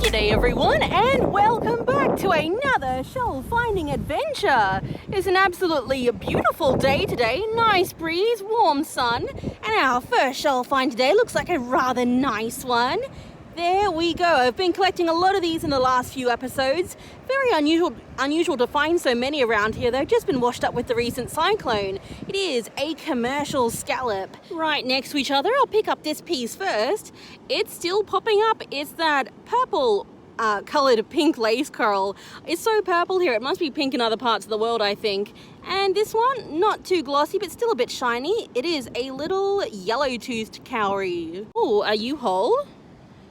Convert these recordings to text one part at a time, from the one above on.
G'day everyone, and welcome back to another shell finding adventure. It's an absolutely beautiful day today, nice breeze, warm sun, and our first shell find today looks like a rather nice one. There we go. I've been collecting a lot of these in the last few episodes. Very unusual to find so many around here. They've just been washed up with the recent cyclone. It is a commercial scallop. Right next to each other, I'll pick up this piece first. It's still popping up. It's that purple coloured pink lace coral. It's so purple here. It must be pink in other parts of the world, I think. And this one, not too glossy, but still a bit shiny. It is a little yellow-toothed cowrie. Oh, are you whole?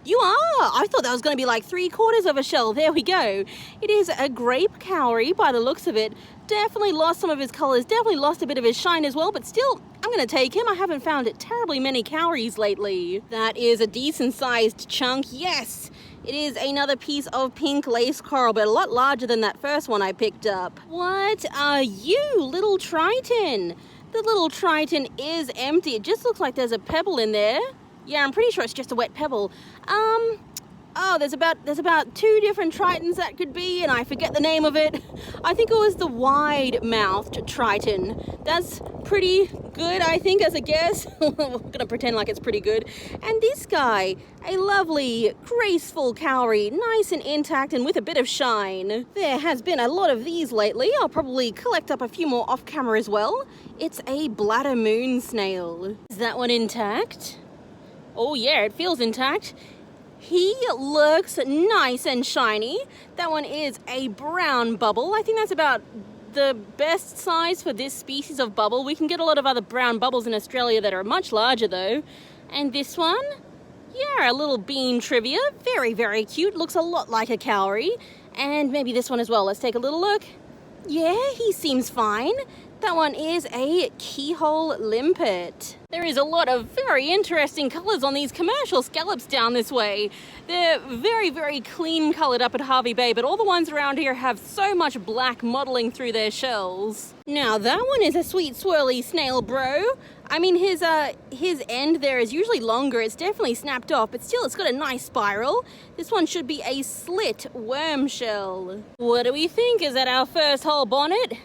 You are! I thought that was going to be like 3/4 of a shell. There we go. It is a grape cowrie by the looks of it. Definitely lost some of his colours, definitely lost a bit of his shine as well, but still, I'm going to take him. I haven't found terribly many cowries lately. That is a decent-sized chunk, yes! It is another piece of pink lace coral, but a lot larger than that first one I picked up. What are you, little triton? The little triton is empty. It just looks like there's a pebble in there. Yeah, I'm pretty sure it's just a wet pebble. There's about 2 different tritons that could be, and I forget the name of it. I think it was the wide-mouthed triton. That's pretty good, I think, as a guess. We're gonna pretend like it's pretty good. And this guy, a lovely, graceful cowrie, nice and intact and with a bit of shine. There has been a lot of these lately. I'll probably collect up a few more off-camera as well. It's a bladder moon snail. Is that one intact? Oh yeah, it feels intact. He looks nice and shiny. That one is a brown bubble. I think that's about the best size for this species of bubble. We can get a lot of other brown bubbles in Australia that are much larger though. And this one? Yeah, a little bean trivia. Very, very cute. Looks a lot like a cowrie. And maybe this one as well. Let's take a little look. Yeah, he seems fine. That one is a keyhole limpet. There is a lot of very interesting colours on these commercial scallops down this way. They're very, very clean coloured up at Hervey Bay, but all the ones around here have so much black modelling through their shells. Now that one is a sweet swirly snail, bro. I mean, his end there is usually longer. It's definitely snapped off, but still it's got a nice spiral. This one should be a slit worm shell. What do we think? Is that our first whole bonnet?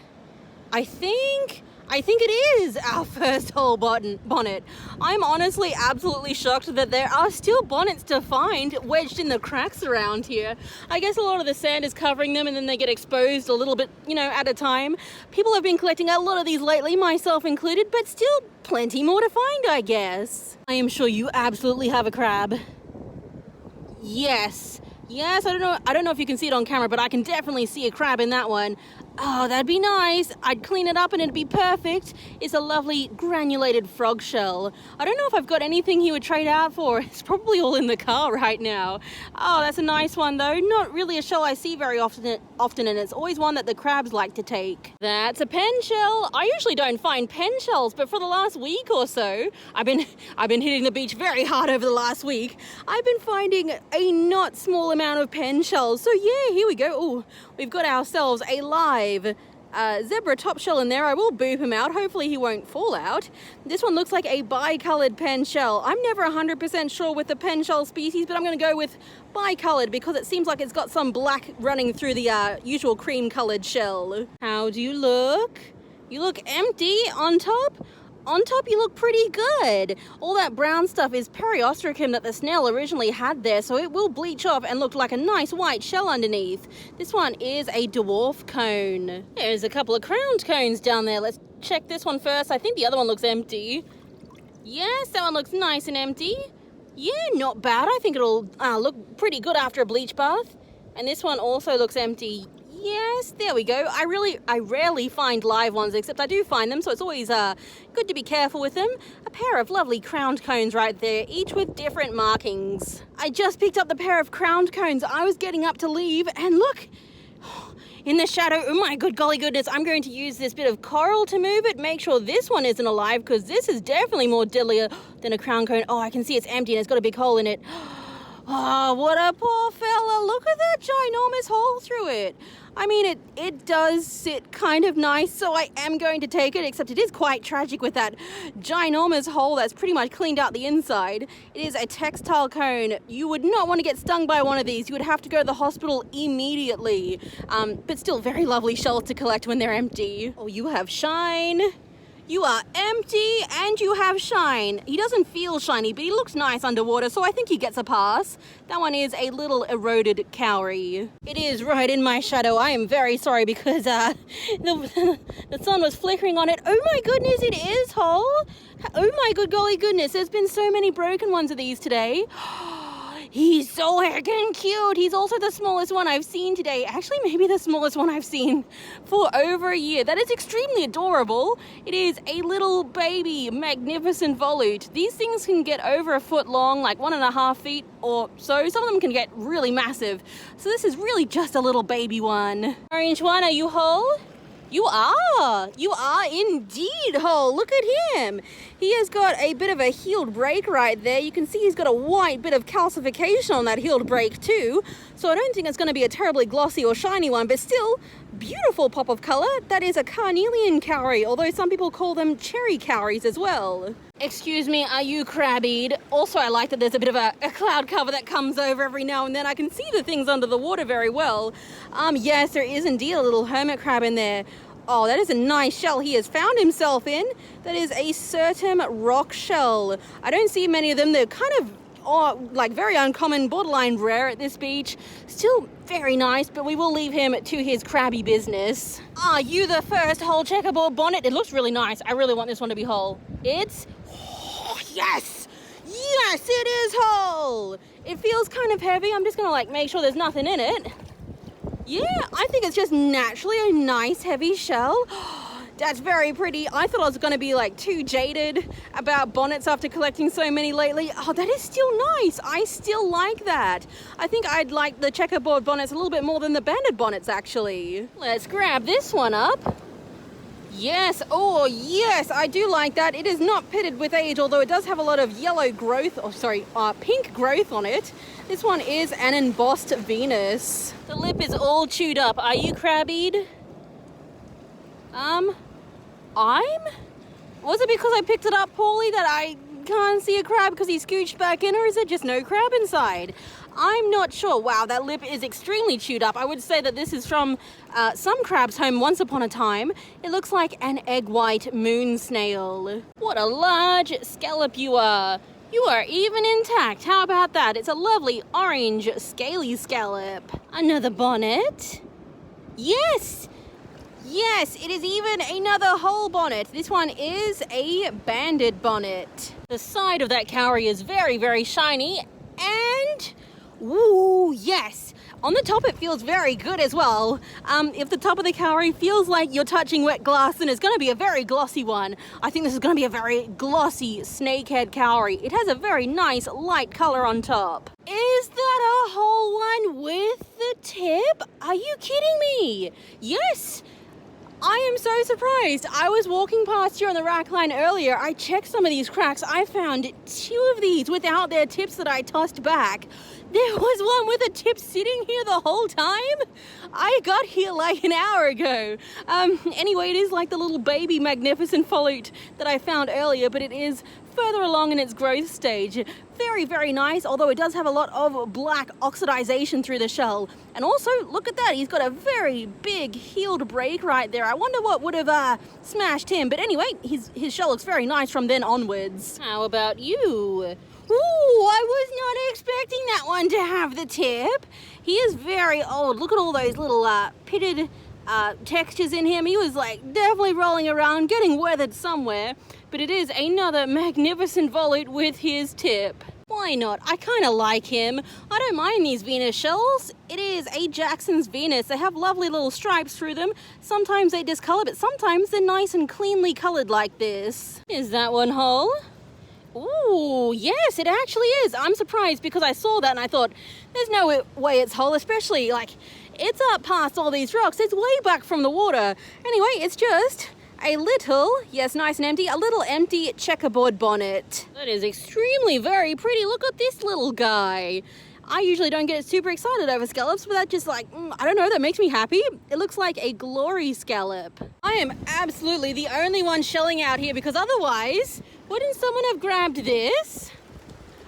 I think it is our first whole bonnet. I'm honestly absolutely shocked that there are still bonnets to find wedged in the cracks around here. I guess a lot of the sand is covering them and then they get exposed a little bit, at a time. People have been collecting a lot of these lately, myself included, but still plenty more to find, I guess. I am sure you absolutely have a crab. Yes, I don't know if you can see it on camera, but I can definitely see a crab in that one. Oh, that'd be nice. I'd clean it up and it'd be perfect. It's a lovely granulated frog shell. I don't know if I've got anything he would trade out for. It's probably all in the car right now. Oh, that's a nice one though. Not really a shell I see very often, and it's always one that the crabs like to take. That's a pen shell. I usually don't find pen shells, but for the last week or so, I've been hitting the beach very hard over the last week. I've been finding a not small amount of pen shells. So yeah, here we go. Oh, we've got ourselves a live zebra top shell in there. I will boop him out. Hopefully he won't fall out. This one looks like a bi-coloured pen shell. I'm never 100% sure with the pen shell species, but I'm going to go with bi-coloured because it seems like it's got some black running through the usual cream-coloured shell. How do you look? You look empty on top. On top, you look pretty good. All that brown stuff is periostracum that the snail originally had there, so it will bleach off and look like a nice white shell underneath. This one is a dwarf cone. There's a couple of crowned cones down there. Let's check this one first. I think the other one looks empty. Yes, that one looks nice and empty. Yeah, not bad. I think it'll look pretty good after a bleach bath. And this one also looks empty. Yes, there we go. I rarely find live ones, except I do find them, so it's always good to be careful with them. A pair of lovely crowned cones right there, each with different markings. I just picked up the pair of crowned cones. I was getting up to leave, and look, in the shadow, oh my good golly goodness, I'm going to use this bit of coral to move it, make sure this one isn't alive, because this is definitely more deadlier than a crown cone. Oh, I can see it's empty and it's got a big hole in it. Oh, what a poor fella. Look at that ginormous hole through it. I mean, it does sit kind of nice, so I am going to take it, except it is quite tragic with that ginormous hole that's pretty much cleaned out the inside. It is a textile cone. You would not want to get stung by one of these. You would have to go to the hospital immediately. But still very lovely shells to collect when they're empty. Oh, you have shine. You are empty and you have shine. He doesn't feel shiny, but he looks nice underwater, so I think he gets a pass. That one is a little eroded cowrie. It is right in my shadow. I am very sorry because the sun was flickering on it. Oh my goodness, it is whole. Oh my good golly goodness, there's been so many broken ones of these today. He's so heckin' cute. He's also the smallest one I've seen today. Actually, maybe the smallest one I've seen for over a year. That is extremely adorable. It is a little baby magnificent volute. These things can get over a foot long, like 1.5 feet or so. Some of them can get really massive. So this is really just a little baby one. Orange one, are you whole? You are indeed whole. Look at him. He has got a bit of a healed break right there. You can see he's got a white bit of calcification on that healed break too. So I don't think it's going to be a terribly glossy or shiny one, but still beautiful pop of color. That is a carnelian cowrie, although some people call them cherry cowries as well. Excuse me, are you crabbied? Also, I like that there's a bit of a cloud cover that comes over every now and then. I can see the things under the water very well. Yes, there is indeed a little hermit crab in there. Oh, that is a nice shell he has found himself in. That is a certain rock shell. I don't see many of them. They're kind of like very uncommon, borderline rare at this beach. Still very nice, but we will leave him to his crabby business. Are you the first whole checkerboard bonnet? It looks really nice. I really want this one to be whole. It's... Oh, yes! Yes, it is whole! It feels kind of heavy. I'm just gonna like make sure there's nothing in it. Yeah, I think it's just naturally a nice heavy shell. That's very pretty. I thought I was going to be like too jaded about bonnets after collecting so many lately. Oh, that is still nice. I still like that. I think I'd like the checkerboard bonnets a little bit more than the banded bonnets actually. Let's grab this one up. Yes, oh yes, I do like that. It is not pitted with age, although it does have a lot of yellow growth, pink growth on it. This one is an embossed Venus. The lip is all chewed up. Are you crabbied? Was it because I picked it up poorly that I can't see a crab because he scooched back in, or is it just no crab inside? I'm not sure. Wow, that lip is extremely chewed up. I would say that this is from some crab's home once upon a time. It looks like an egg white moon snail. What a large scallop you are. You are even intact. How about that? It's a lovely orange scaly scallop. Another bonnet. Yes! Yes, it is even another whole bonnet. This one is a banded bonnet. The side of that cowrie is very, very shiny and... Ooh, yes. On the top, it feels very good as well. If the top of the cowrie feels like you're touching wet glass, then it's going to be a very glossy one. I think this is going to be a very glossy snakehead cowrie. It has a very nice light color on top. Is that a whole one with the tip? Are you kidding me? Yes. I am so surprised. I was walking past here on the rack line earlier. I checked some of these cracks. I found 2 of these without their tips that I tossed back. There was one with a tip sitting here the whole time. I got here like an hour ago. Anyway, it is like the little baby magnificent volute that I found earlier, but it is further along in its growth stage. Very, very nice, although it does have a lot of black oxidization through the shell. And also, look at that, he's got a very big healed break right there. I wonder what would have smashed him. But anyway, his shell looks very nice from then onwards. How about you? Ooh, I was not expecting that one to have the tip. He is very old. Look at all those little pitted textures in him. He was like definitely rolling around, getting weathered somewhere. But it is another magnificent volute with his tip. Why not? I kind of like him. I don't mind these Venus shells. It is a Jackson's Venus. They have lovely little stripes through them. Sometimes they discolor, but sometimes they're nice and cleanly colored like this. Is that one whole? Ooh, yes, it actually is. I'm surprised because I saw that and I thought, there's no way it's whole, especially like it's up past all these rocks. It's way back from the water. Anyway, it's just a little, yes, nice and empty, a little empty checkerboard bonnet. That is extremely very pretty. Look at this little guy. I usually don't get super excited over scallops, but that just like, I don't know, that makes me happy. It looks like a glory scallop. I am absolutely the only one shelling out here because otherwise, wouldn't someone have grabbed this?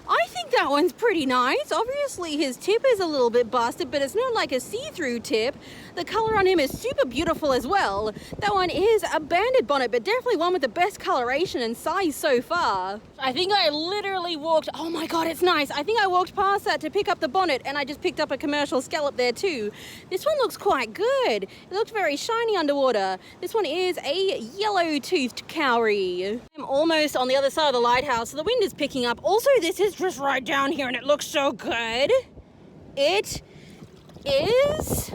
I think that one's pretty nice. Obviously his tip is a little bit busted, but it's not like a see-through tip. The color on him is super beautiful as well. That one is a banded bonnet, but definitely one with the best coloration and size so far. I think I literally walked, oh my God, it's nice. I think I walked past that to pick up the bonnet and I just picked up a commercial scallop there too. This one looks quite good. It looked very shiny underwater. This one is a yellow-toothed cowrie. I'm almost on the other side of the lighthouse, so the wind is picking up. Also, this is just right down here and it looks so good. It is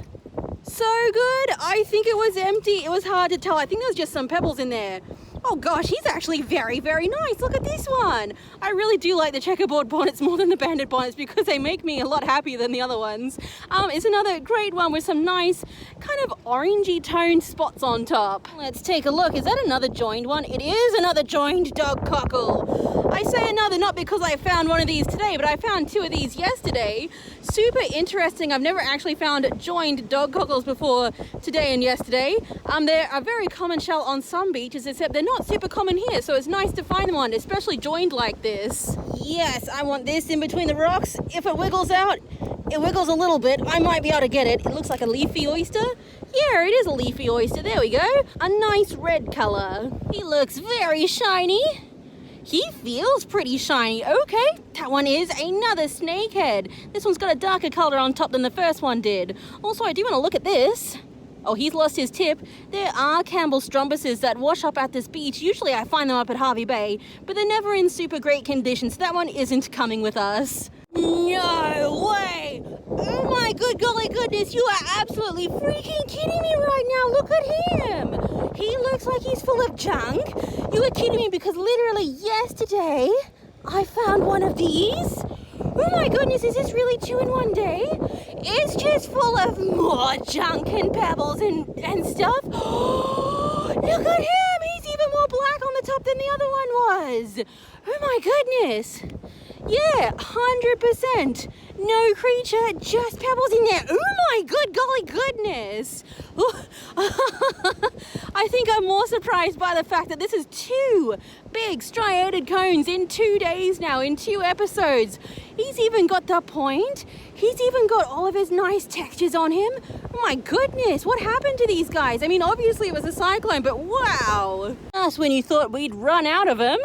so good. I think it was empty. It was hard to tell. I think there's just some pebbles in there. Oh gosh, he's actually very, very nice. Look at this one. I really do like the checkerboard bonnets more than the banded bonnets because they make me a lot happier than the other ones. It's another great one with some nice kind of orangey toned spots on top. Let's take a look. Is that another joined one? It is another joined dog cockle. I say another not because I found one of these today, but I found two of these yesterday. Super interesting. I've never actually found joined dog cockles before today and yesterday. They're a very common shell on some beaches, except they're not super common here, so it's nice to find one, especially joined like this. Yes, I want this in between the rocks. If it wiggles out, it wiggles a little bit. I might be able to get it. It looks like a leafy oyster. Yeah, it is a leafy oyster. There we go. A nice red color. He looks very shiny. He feels pretty shiny. Okay, that one is another snakehead. This one's got a darker color on top than the first one did. Also, I do want to look at this. Oh, he's lost his tip. There are Campbell strombuses that wash up at this beach. Usually I find them up at Harvey Bay, but they're never in super great condition, so that one isn't coming with us. No way! Oh my good golly goodness, you are absolutely freaking kidding me right now. Look at him. He looks like he's full of junk. You are kidding me because literally yesterday I found one of these. Oh my goodness, is this really 2 in one day? It's just full of more junk and pebbles and stuff. Look at him! He's even more black on the top than the other one was. Oh my goodness. Yeah, 100%. No creature, just pebbles in there. Oh my good golly goodness. I think I'm more surprised by the fact that this is 2 big striated cones in 2 days now, in 2 episodes. He's even got the point. He's even got all of his nice textures on him. Oh my goodness, what happened to these guys? I mean, obviously it was a cyclone, but wow. Just when you thought we'd run out of him.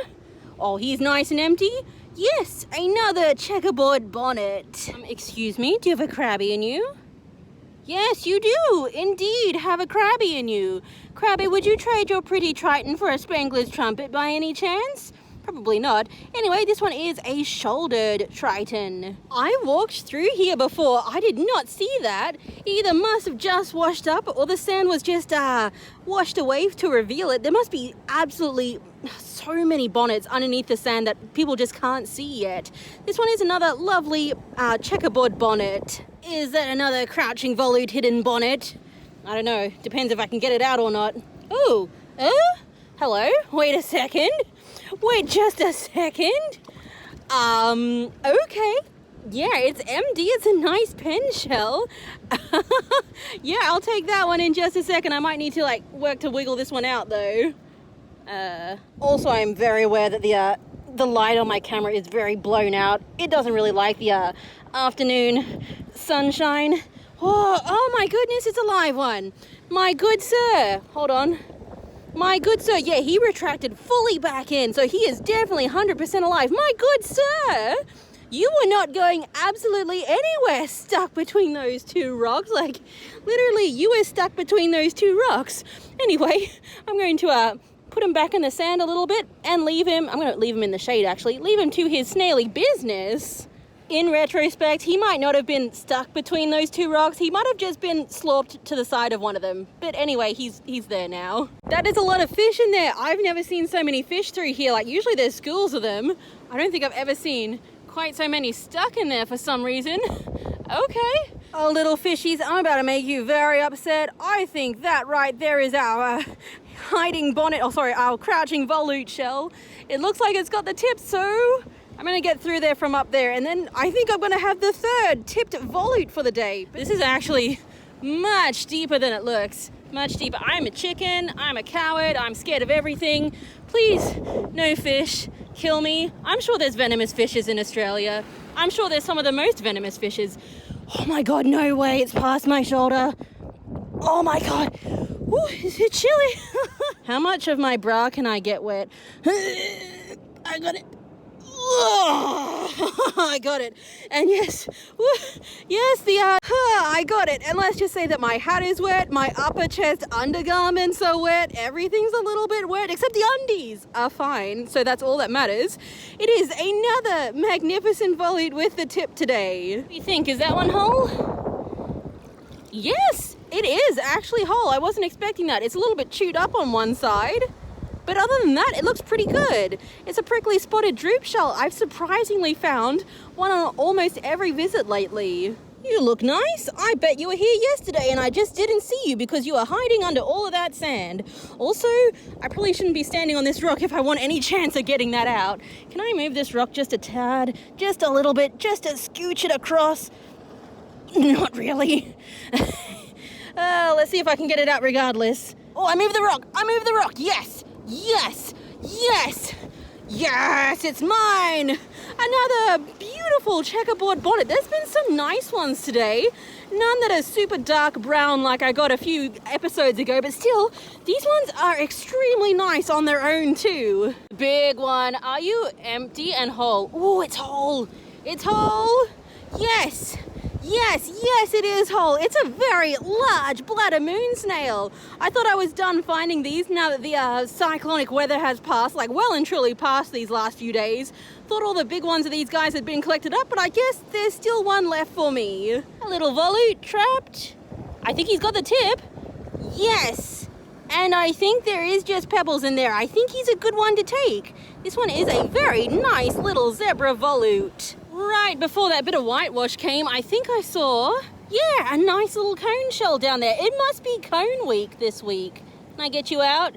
Oh, he's nice and empty. Yes, another checkerboard bonnet. Excuse me, do you have a crabby in you? Yes, you do indeed have a crabby in you. Crabby, would you trade your pretty triton for a Spangler's trumpet by any chance? Probably not. Anyway, this one is a shouldered triton. I walked through here before. I did not see that. It either must have just washed up or the sand was just washed away to reveal it. There must be absolutely so many bonnets underneath the sand that people just can't see yet. This one is another lovely checkerboard bonnet. Is that another crouching volute hidden bonnet? I don't know. Depends if I can get it out or not. Oh, hello. Wait a second. Wait just a second. Okay. Yeah, it's empty. It's a nice pen shell. Yeah, I'll take that one in just a second. I might need to work to wiggle this one out though. Also, I'm very aware that the light on my camera is very blown out. It doesn't really like the afternoon sunshine. Oh my goodness, it's a live one. My good sir. Hold on. My good sir, yeah, he retracted fully back in, so he is definitely 100% alive. My good sir, you were not going absolutely anywhere stuck between those 2 rocks. Literally, you were stuck between those 2 rocks. Anyway, I'm going to put him back in the sand a little bit and leave him. I'm going to leave him in the shade, actually. Leave him to his snaily business. In retrospect, he might not have been stuck between those 2 rocks. He might have just been slorped to the side of one of them. But anyway, he's there now. That is a lot of fish in there. I've never seen so many fish through here. Usually there's schools of them. I don't think I've ever seen quite so many stuck in there for some reason. Okay. Oh, little fishies, I'm about to make you very upset. I think that right there is our hiding bonnet, our crouching volute shell. It looks like it's got the tip so I'm gonna get through there from up there, and then I think I'm gonna have the third tipped volute for the day. This is actually much deeper than it looks. Much deeper. I'm a chicken, I'm a coward, I'm scared of everything. Please, no fish, kill me. I'm sure there's venomous fishes in Australia. I'm sure there's some of the most venomous fishes. Oh my God, no way, it's past my shoulder. Oh my God, ooh, is it chilly? How much of my bra can I get wet? I got it. I got it. And yes, I got it. And let's just say that my hat is wet, my upper chest undergarments are wet, everything's a little bit wet, except the undies are fine. So that's all that matters. It is another magnificent volute with the tip today. What do you think? Is that one whole? Yes, it is actually whole. I wasn't expecting that. It's a little bit chewed up on one side. But other than that, it looks pretty good. It's a prickly spotted droop shell. I've surprisingly found one on almost every visit lately. You look nice. I bet you were here yesterday and I just didn't see you because you were hiding under all of that sand. Also, I probably shouldn't be standing on this rock if I want any chance of getting that out. Can I move this rock just a tad? Just a little bit, just to scooch it across? Not really. Let's see if I can get it out regardless. Oh, I moved the rock. Yes. Yes, yes, yes, it's mine. Another beautiful checkerboard bonnet. There's been some nice ones today. None that are super dark brown like I got a few episodes ago, but still, these ones are extremely nice on their own too. Big one. Are you empty and whole? Oh, it's whole. It's whole. Yes. Yes, it is whole. It's a very large bladder moon snail. I thought I was done finding these now that the cyclonic weather has passed, like well and truly past these last few days. Thought all the big ones of these guys had been collected up, but I guess there's still one left for me. A little volute trapped. I think he's got the tip. Yes. And I think there is just pebbles in there. I think he's a good one to take. This one is a very nice little zebra volute. Right before that bit of whitewash came, I think I saw, a nice little cone shell down there. It must be cone week this week. Can I get you out?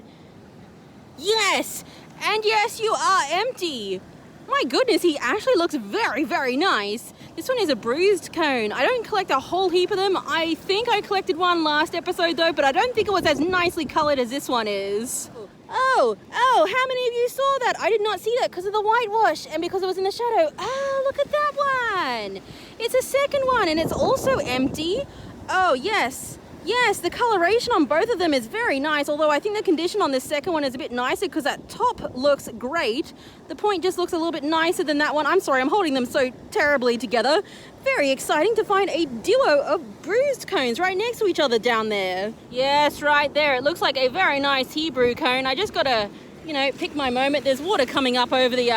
Yes, and yes, you are empty. My goodness, he actually looks very, very nice. This one is a bruised cone. I don't collect a whole heap of them. I think I collected one last episode though, but I don't think it was as nicely colored as this one is. Oh, how many of you saw that? I did not see that because of the whitewash and because it was in the shadow. Oh, look at that one. It's a second one and it's also empty. Oh, yes. Yes, the coloration on both of them is very nice, although I think the condition on this second one is a bit nicer because that top looks great. The point just looks a little bit nicer than that one. I'm sorry, I'm holding them so terribly together. Very exciting to find a duo of bruised cones right next to each other down there. Yes, right there. It looks like a very nice Hebrew cone. I just gotta, pick my moment. There's water coming up over the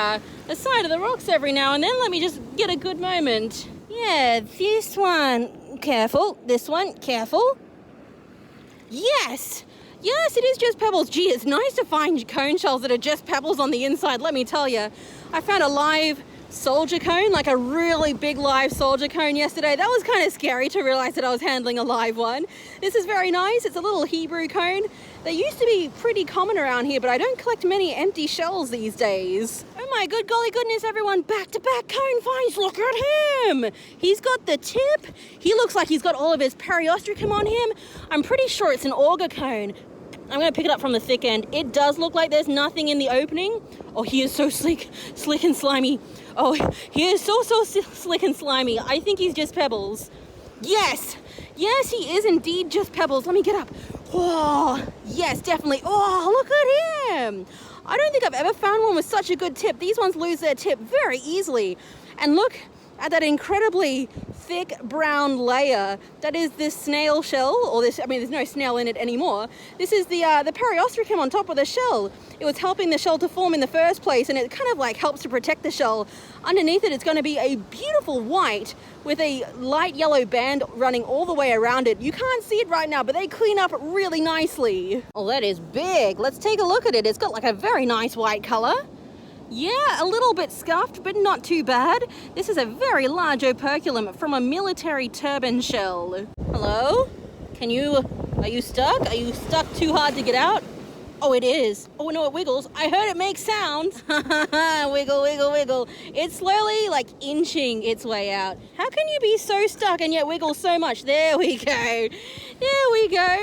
side of the rocks every now and then. Let me just get a good moment. Yeah, this one, careful. This one, careful. Yes, it is just pebbles. Gee, it's nice to find cone shells that are just pebbles on the inside, let me tell you. I found a live soldier cone, like a really big live soldier cone yesterday. That was kind of scary to realize that I was handling a live one. This is very nice. It's a little Hebrew cone. They used to be pretty common around here, but I don't collect many empty shells these days. Oh my good golly goodness, everyone, back-to-back cone finds. Look at him. He's got the tip. He looks like he's got all of his periostracum on him. I'm pretty sure it's an auger cone. I'm going to pick it up from the thick end. It does look like there's nothing in the opening. Oh, he is so slick and slimy. Oh, he is so slick and slimy. I think he's just pebbles. Yes, he is indeed just pebbles. Let me get up. Oh, yes, definitely. Oh, look at him. I don't think I've ever found one with such a good tip. These ones lose their tip very easily. And look at that incredibly thick brown layer that is this snail shell, or this, there's no snail in it anymore. This is the periostracum on top of the shell. It was helping the shell to form in the first place, and it kind of like helps to protect the shell. Underneath it, it's going to be a beautiful white with a light yellow band running all the way around it. You can't see it right now, but they clean up really nicely. Oh, that is big. Let's take a look at it. It's got like a very nice white color. Yeah, a little bit scuffed, but not too bad. This is a very large operculum from a military turban shell. Hello? Are you stuck? Are you stuck too hard to get out? Oh, it is. Oh, no, it wiggles. I heard it make sounds. Wiggle, wiggle, wiggle. It's slowly, like, inching its way out. How can you be so stuck and yet wiggle so much? There we go. There we go.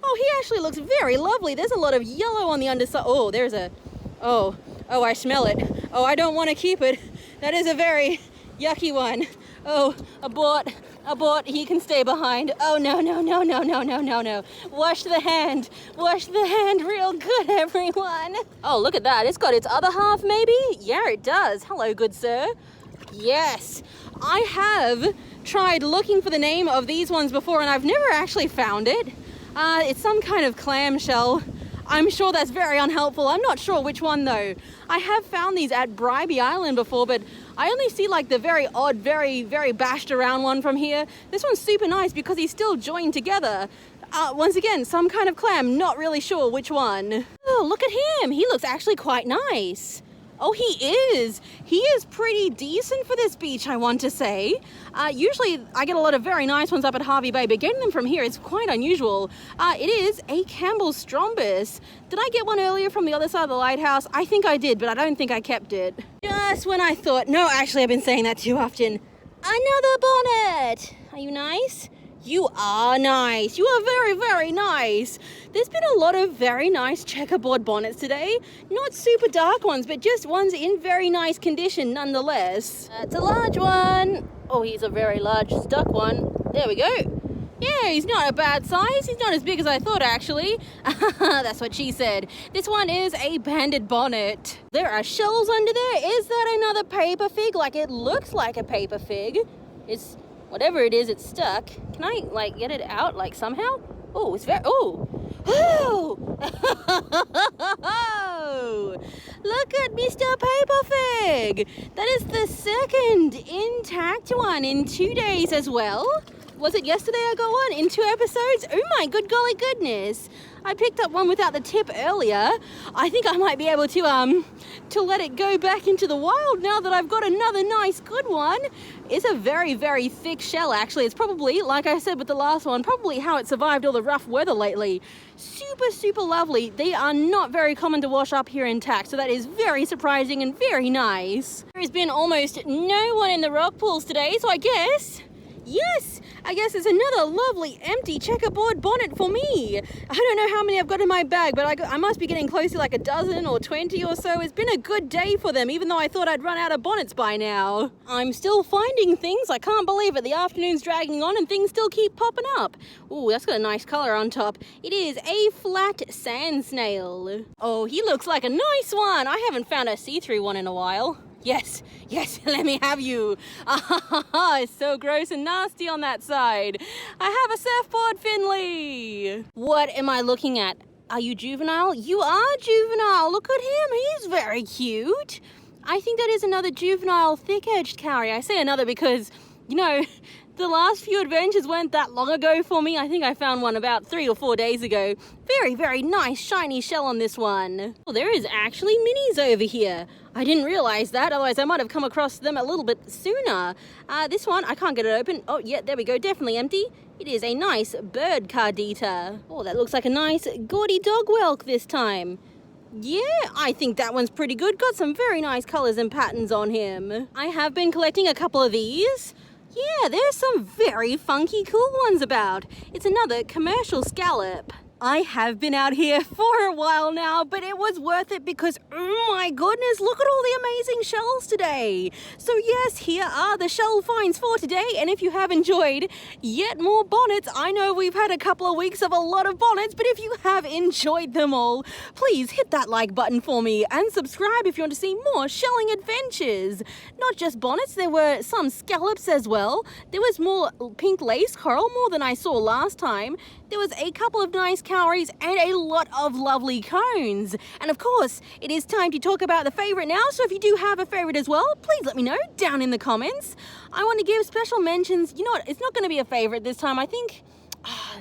Oh, he actually looks very lovely. There's a lot of yellow on the underside. Oh, there's a... Oh, I smell it. Oh, I don't want to keep it. That is a very yucky one. Oh, abort. He can stay behind. Oh, no. Wash the hand real good, everyone. Oh, look at that. It's got its other half, maybe? Yeah, it does. Hello, good sir. Yes, I have tried looking for the name of these ones before, and I've never actually found it. It's some kind of clamshell. I'm sure that's very unhelpful. I'm not sure which one, though. I have found these at Bribey Island before, but I only see like the very odd, very, very bashed around one from here. This one's super nice because he's still joined together. Once again, some kind of clam, not really sure which one. Oh, look at him. He looks actually quite nice. Oh, he is. He is pretty decent for this beach, I want to say. Usually I get a lot of very nice ones up at Harvey Bay, but getting them from here is quite unusual. It is a Campbell's Strombus. Did I get one earlier from the other side of the lighthouse? I think I did, but I don't think I kept it. Just when I thought, no, actually I've been saying that too often. Another bonnet. Are you nice? You are nice. You are very, very nice. There's been a lot of very nice checkerboard bonnets today. Not super dark ones, but just ones in very nice condition nonetheless. That's a large one. Oh, he's a very large stuck one. There we go. Yeah, he's not a bad size. He's not as big as I thought, actually. That's what she said. This one is a banded bonnet. There are shells under there. Is that another paper fig? Like, it looks like a paper fig. It's... Whatever it is, it's stuck. Can I, like, get it out, like, somehow? Oh, it's very... Oh! Oh! Look at Mr. Paper Fig! That is the second intact one in 2 days as well. Was it yesterday I got one? In 2 episodes? Oh my good golly goodness! I picked up one without the tip earlier. I think I might be able to let it go back into the wild now that I've got another nice good one. It's a very, very thick shell, actually. It's probably, like I said with the last one, probably how it survived all the rough weather lately. Super, super lovely. They are not very common to wash up here intact, so that is very surprising and very nice. There has been almost no one in the rock pools today, so I guess it's another lovely empty checkerboard bonnet for me. I don't know how many I've got in my bag, but I must be getting close to like a dozen or 20 or so. It's been a good day for them, even though I thought I'd run out of bonnets by now. I'm still finding things. I can't believe it. The afternoon's dragging on and things still keep popping up. Ooh, that's got a nice color on top. It is a flat sand snail. Oh, he looks like a nice one. I haven't found a see-through one in a while. Yes, let me have you. It's so gross and nasty on that side. I have a surfboard, Finley. What am I looking at? Are you juvenile? You are juvenile. Look at him. He's very cute. I think that is another juvenile thick-edged cowrie. I say another because, you know, the last few adventures weren't that long ago for me. I think I found one about 3 or 4 days ago. Very, very nice shiny shell on this one. Well, there is actually minis over here. I didn't realize that, otherwise I might have come across them a little bit sooner. This one, I can't get it open. Oh, yeah, there we go, definitely empty. It is a nice bird cardita. Oh, that looks like a nice gaudy dog whelk this time. Yeah, I think that one's pretty good. Got some very nice colors and patterns on him. I have been collecting a couple of these. Yeah, there's some very funky cool ones about. It's another commercial scallop. I have been out here for a while now, but it was worth it because, oh my goodness, look at all the amazing shells today. So yes, here are the shell finds for today, and if you have enjoyed yet more bonnets, I know we've had a couple of weeks of a lot of bonnets, but if you have enjoyed them all, please hit that like button for me and subscribe if you want to see more shelling adventures. Not just bonnets, there were some scallops as well. There was more pink lace coral, more than I saw last time. There was a couple of nice cowries and a lot of lovely cones. And of course, it is time to talk about the favorite now, so if you do have a favorite as well, please let me know down in the comments. I want to give special mentions. You know what, it's not going to be a favorite this time, I think.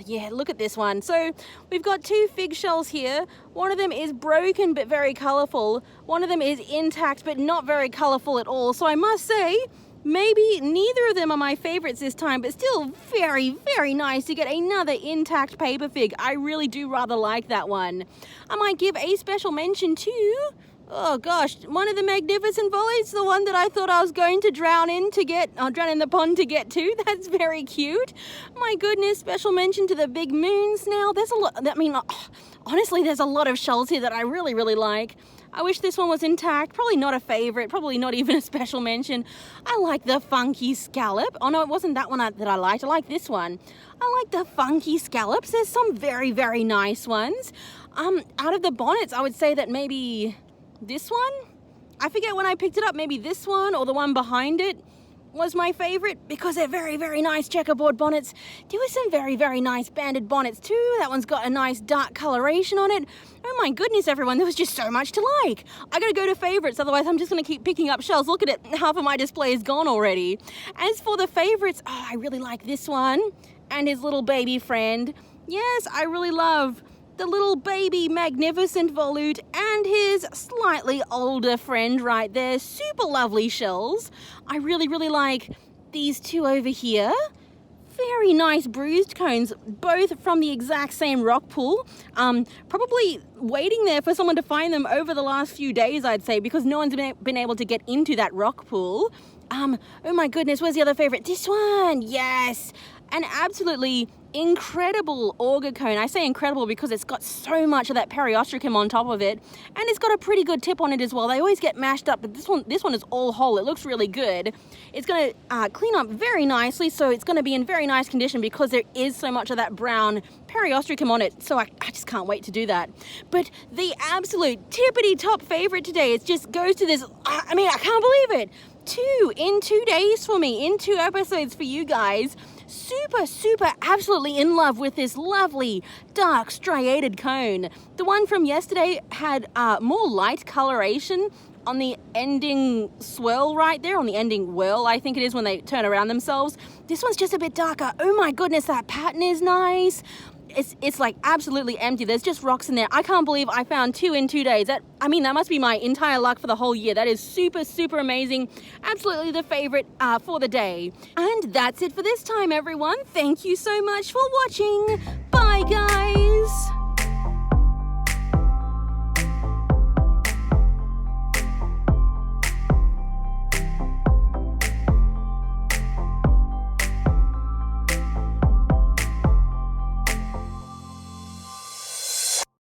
Yeah, look at this one. So we've got 2 fig shells here. One of them is broken but very colourful. One of them is intact but not very colourful at all. So I must say, Maybe neither of them are my favorites this time, but still very, very nice to get another intact paper fig. I really do rather like that one. I might give a special mention to, oh gosh, one of the magnificent Volutes, the one that I thought I was going to drown in the pond to get to. That's very cute. My goodness, special mention to the big moon snail. There's a lot, honestly, there's a lot of shells here that I really, really like. I wish this one was intact. Probably not a favorite, probably not even a special mention. I like the funky scallop. Oh no, it wasn't that one that I liked. I like this one. I like the funky scallops. There's some very, very nice ones. Out of the bonnets, I would say that maybe this one? I forget when I picked it up, maybe this one or the one behind it was my favorite because they're very, very nice checkerboard bonnets. There were some very, very nice banded bonnets too. That one's got a nice dark coloration on it. Oh my goodness, everyone, there was just so much to like. I gotta go to favorites, otherwise I'm just gonna keep picking up shells. Look at it, half of my display is gone already. As for the favorites, oh, I really like this one and his little baby friend. Yes, I really love the little baby magnificent volute and his slightly older friend right there. Super lovely shells. I really, really like these two over here. Very nice bruised cones, both from the exact same rock pool. Probably waiting there for someone to find them over the last few days, I'd say, because no one's been able to get into that rock pool. Oh my goodness, where's the other favorite? This one, yes. An absolutely incredible auger cone. I say incredible because it's got so much of that periostracum on top of it, and it's got a pretty good tip on it as well. They always get mashed up, but this one is all whole. It looks really good. It's going to clean up very nicely, so it's going to be in very nice condition because there is so much of that brown periostracum on it. So I just can't wait to do that. But the absolute tippity top favorite today, it just goes to this. I can't believe it. 2 in 2 days for me, in 2 episodes for you guys. Super absolutely in love with this lovely dark striated cone. The one from yesterday had more light coloration on the ending swirl right there, on the ending whirl, I think it is when they turn around themselves. This one's just a bit darker. Oh my goodness, that pattern is nice. It's like absolutely empty. There's just rocks in there. I can't believe I found 2 in 2 days. That must be my entire luck for the whole year. That is super amazing. Absolutely the favorite for the day. And that's it for this time, everyone. Thank you so much for watching. Bye, guys.